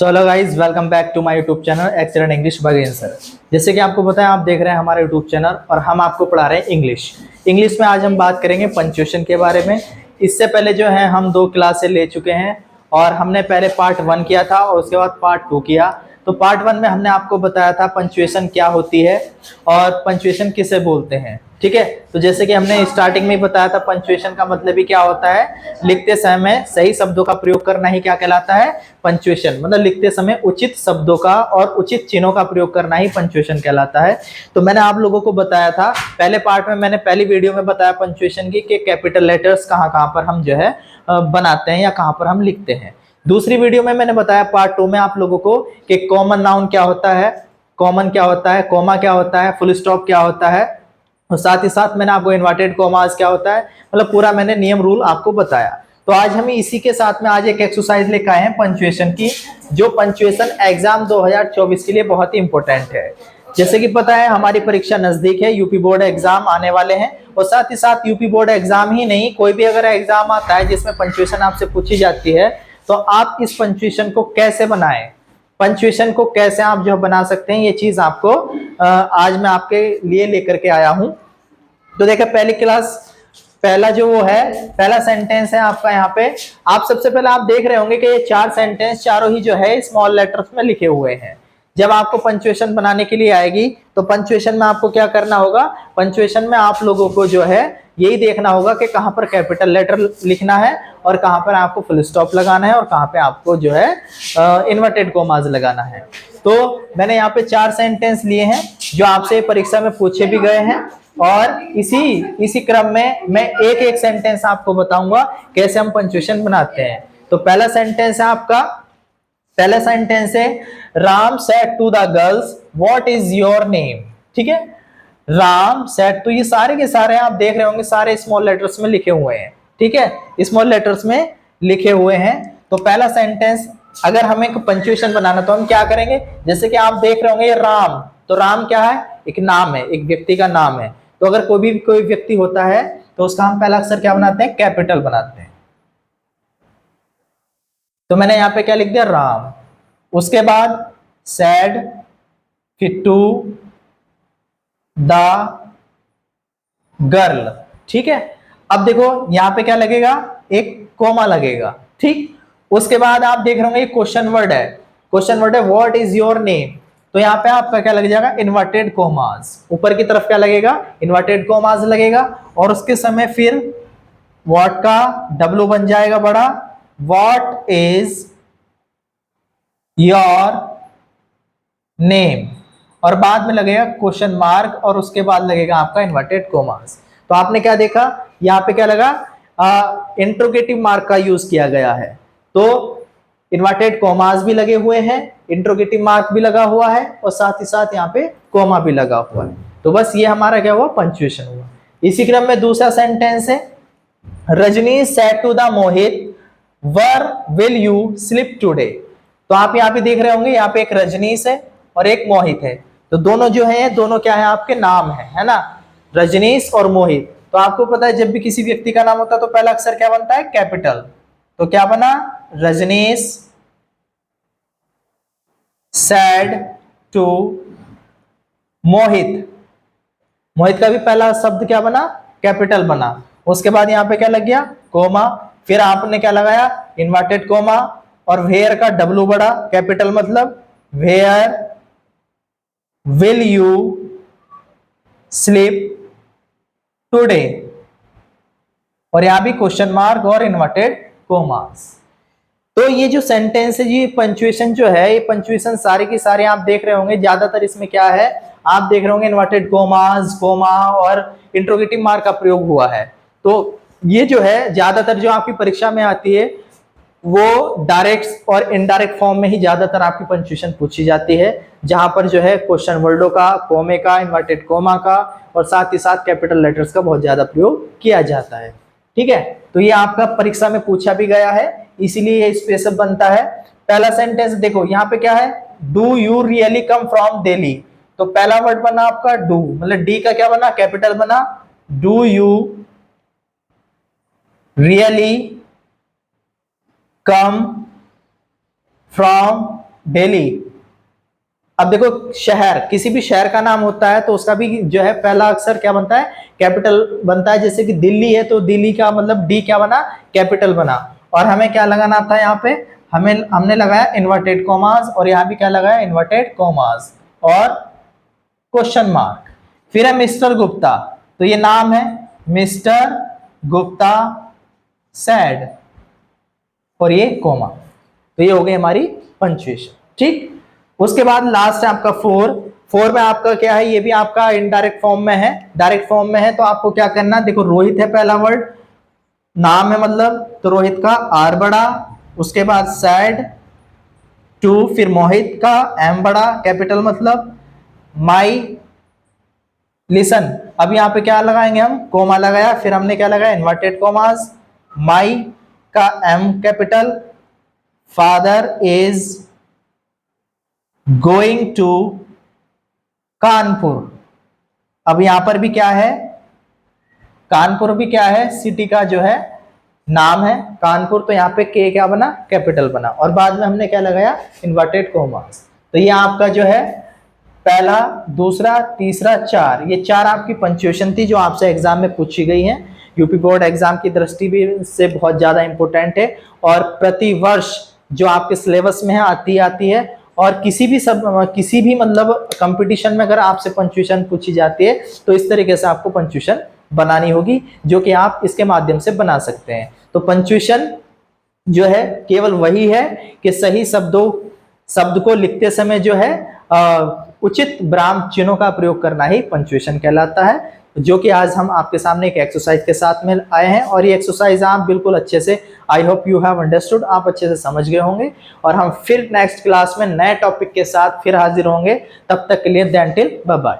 So hello guys, welcome back to my YouTube channel excellent English by sir. जैसे कि आपको पता है, आप देख रहे हैं हमारा यूट्यूब चैनल और हम आपको पढ़ा रहे हैं इंग्लिश में आज हम बात करेंगे पंक्चुएशन के बारे में। इससे पहले जो है हम 2 क्लासें ले चुके हैं और हमने पहले पार्ट 1 किया था और उसके बाद पार्ट 2 किया। तो पार्ट 1 में हमने आपको बताया था पंक्चुएशन क्या होती है और पंक्चुएशन किसे बोलते हैं। ठीक है, तो जैसे कि हमने स्टार्टिंग में ही बताया था, पंक्चुएशन का मतलब ही क्या होता है, लिखते समय सही शब्दों का प्रयोग करना ही क्या कहलाता है, पंक्चुएशन। मतलब लिखते समय उचित शब्दों का और उचित चिन्हों का प्रयोग करना ही पंक्चुएशन कहलाता है। तो मैंने आप लोगों को बताया था पहले पार्ट में, मैंने पहली वीडियो में बताया पंक्चुएशन की कि कैपिटल लेटर्स कहाँ कहाँ पर हम जो है बनाते हैं या कहाँ पर हम लिखते हैं। दूसरी वीडियो में मैंने बताया पार्ट 2 में आप लोगों को कि कॉमन नाउन क्या होता है, कॉमन क्या होता है, कॉमा क्या होता है, फुल स्टॉप क्या होता है, और साथ ही साथ मैंने आपको इन्वर्टेड कॉमास क्या होता है, मतलब पूरा मैंने नियम रूल आपको बताया। तो आज हम इसी के साथ में आज एक एक्सरसाइज लेकर आए हैं पंक्चुएशन की, जो पंक्चुएशन एग्जाम 2024 के लिए बहुत ही इंपॉर्टेंट है। जैसे कि पता है हमारी परीक्षा नजदीक है, यूपी बोर्ड एग्जाम आने वाले हैं और साथ ही साथ यूपी बोर्ड एग्जाम ही नहीं, कोई भी अगर एग्जाम आता है जिसमें पंक्चुएशन आपसे पूछी जाती है, तो आप इस पंक्चुएशन को कैसे बनाएं, पंक्चुएशन को कैसे आप जो बना सकते हैं, ये चीज आपको आज मैं आपके लिए लेकर के आया हूं। तो देखिए पहली क्लास, पहला जो वो है, पहला सेंटेंस है आपका यहाँ पे। आप सबसे पहले आप देख रहे होंगे कि ये 4 सेंटेंस चारों ही जो है स्मॉल लेटर्स में लिखे हुए हैं। जब आपको पंक्चुएशन बनाने के लिए आएगी तो पंक्चुएशन में आपको क्या करना होगा, पंक्चुएशन में आप लोगों को जो है यही देखना होगा कि कहाँ पर कैपिटल लेटर लिखना है और कहाँ पर आपको फुल स्टॉप लगाना है और कहाँ पे आपको जो है इन्वर्टेड कॉमास लगाना है। तो मैंने यहाँ पे 4 सेंटेंस लिए हैं जो आपसे परीक्षा में पूछे भी गए हैं और इसी क्रम में मैं एक एक सेंटेंस आपको बताऊंगा कैसे हम पंक्चुएशन बनाते हैं। तो पहला सेंटेंस है आपका, पहला सेंटेंस है Ram said to the girls what is your name. ठीक है, राम सेड, तो ये सारे के सारे आप देख रहे होंगे सारे स्मॉल लेटर्स में लिखे हुए हैं। ठीक है, स्मॉल लेटर्स में लिखे हुए हैं। तो पहला सेंटेंस, अगर हमें पंक्चुएशन बनाना तो हम क्या करेंगे, जैसे कि आप देख रहे होंगे ये राम, तो राम क्या है, एक नाम है, एक व्यक्ति का नाम है। तो अगर कोई व्यक्ति होता है तो उसका हम पहला अक्षर क्या बनाते हैं, कैपिटल बनाते हैं। तो मैंने यहां पे क्या लिख दिया, राम। उसके बाद सैड, फिर टू द गर्ल। ठीक है, अब देखो यहां पे क्या लगेगा, एक कोमा लगेगा। ठीक, उसके बाद आप देख रहे होंगे क्वेश्चन वर्ड है, क्वेश्चन वर्ड है व्हाट इज योर नेम। तो यहाँ पे आपका क्या लग जाएगा, इन्वर्टेड कोमास। ऊपर की तरफ क्या लगेगा, इन्वर्टेड कोमास लगेगा और उसके समय फिर व्हाट का डब्ल्यू बन जाएगा बड़ा, व्हाट इज योर नेम, और बाद में लगेगा क्वेश्चन मार्क और उसके बाद लगेगा आपका इन्वर्टेड कोमास। तो आपने क्या देखा, यहाँ पे क्या लगा, इंट्रोगेटिव मार्क का यूज किया गया है। तो इन्वर्टेड कोमास भी लगे हुए हैं, इंट्रोगेटिव मार्क भी लगा हुआ है और साथ ही साथ यहाँ पे कोमा भी लगा हुआ है। तो बस ये हमारा क्या हुआ, पंक्चुएशन हुआ। इसी क्रम में दूसरा सेंटेंस है Rajni said to the Mohit where will you sleep today. तो आप यहाँ पे देख रहे होंगे, यहाँ पे एक रजनीश है और एक मोहित है। तो दोनों जो है, दोनों क्या है, आपके नाम है ना, रजनीश और मोहित। तो आपको पता है जब भी किसी व्यक्ति का नाम होता है तो पहला अक्षर क्या बनता है, कैपिटल। तो क्या बना, रजनीश सैड टू मोहित। मोहित का भी पहला शब्द क्या बना, कैपिटल बना। उसके बाद यहाँ पे क्या लग गया, कोमा। फिर आपने क्या लगाया, इन्वर्टेड कोमा, और वेयर का डब्ल्यू बड़ा, कैपिटल मतलब where will you sleep today, और यहां भी क्वेश्चन मार्क और इन्वर्टेड कोमास। तो ये जो सेंटेंस है, ये पंक्चुएशन जो है, ये पंक्चुएशन सारे की सारे आप देख रहे होंगे, ज्यादातर इसमें क्या है, आप देख रहे होंगे इन्वर्टेड कोमास, कोमा और इंट्रोगेटिव मार्क का प्रयोग हुआ है। तो ये जो है ज्यादातर जो आपकी परीक्षा में आती है वो डायरेक्ट और इनडायरेक्ट फॉर्म में ही ज्यादातर आपकी पंक्चुएशन पूछी जाती है, जहां पर जो है क्वेश्चन वर्डों का, कोमे का, इन्वर्टेड कोमा का और साथ ही साथ कैपिटल लेटर्स का बहुत ज्यादा प्रयोग किया जाता है। ठीक है, तो ये आपका परीक्षा में पूछा भी गया है, इसीलिए ये स्पेशल बनता है। पहला सेंटेंस देखो यहाँ पे क्या है, do you really come from Delhi. तो पहला वर्ड बना आपका डू, मतलब डी का क्या बना, कैपिटल बना, do you really come from Delhi. अब देखो शहर, किसी भी शहर का नाम होता है तो उसका भी जो है पहला अक्षर क्या बनता है, कैपिटल बनता है। जैसे कि दिल्ली है तो दिल्ली का मतलब डी क्या बना, कैपिटल बना। और हमें क्या लगाना था यहाँ पे, हमने लगाया इन्वर्टेड कॉमास, और यहाँ भी क्या लगाया, इन्वर्टेड कॉमास और क्वेश्चन मार्क। फिर है मिस्टर गुप्ता, तो ये नाम है मिस्टर गुप्ता सैड, और ये कोमा। तो ये हो गई हमारी पंक्चुएशन। ठीक, उसके बाद लास्ट है आपका फोर में आपका क्या है, ये भी आपका इनडायरेक्ट फॉर्म में है। डायरेक्ट फॉर्म में है तो आपको क्या करना, देखो रोहित है पहला वर्ड, नाम है मतलब, तो रोहित का आर बड़ा, उसके बाद सैड टू, फिर मोहित का एम बड़ा कैपिटल मतलब, माई लिसन, अब यहाँ पे क्या लगाएंगे हम, कोमा लगाया, फिर हमने क्या लगाया, इन्वर्टेड कोमास, माई का M capital, father is going to Kanpur. अब यहां पर भी क्या है, कानपुर भी क्या है, सिटी का जो है नाम है कानपुर, तो यहाँ पे के क्या बना, कैपिटल बना, और बाद में हमने क्या लगाया, इन्वर्टेड कोमास। तो ये आपका जो है पहला, दूसरा, तीसरा, चार, ये चार आपकी पंक्चुएशन थी जो आपसे एग्जाम में पूछी गई है। यूपी बोर्ड एग्जाम की दृष्टि भी से बहुत ज्यादा इंपॉर्टेंट है, और प्रति वर्ष जो आपके सिलेबस में है आती है। और किसी भी मतलब कंपटीशन में अगर आपसे पंक्चुएशन पूछी जाती है तो इस तरीके से आपको पंक्चुएशन बनानी होगी, जो कि आप इसके माध्यम से बना सकते हैं। तो पंक्चुएशन जो है केवल वही है कि सही शब्द को लिखते समय जो है उचित विराम चिन्हों का प्रयोग करना ही पंक्चुएशन कहलाता है, जो कि आज हम आपके सामने एक एक्सरसाइज के साथ में आए हैं। और ये एक्सरसाइज आप बिल्कुल अच्छे से, I hope you have understood, आप अच्छे से समझ गए होंगे। और हम फिर नेक्स्ट क्लास में नए टॉपिक के साथ फिर हाजिर होंगे, तब तक के लिए देन टिल बाय बाय।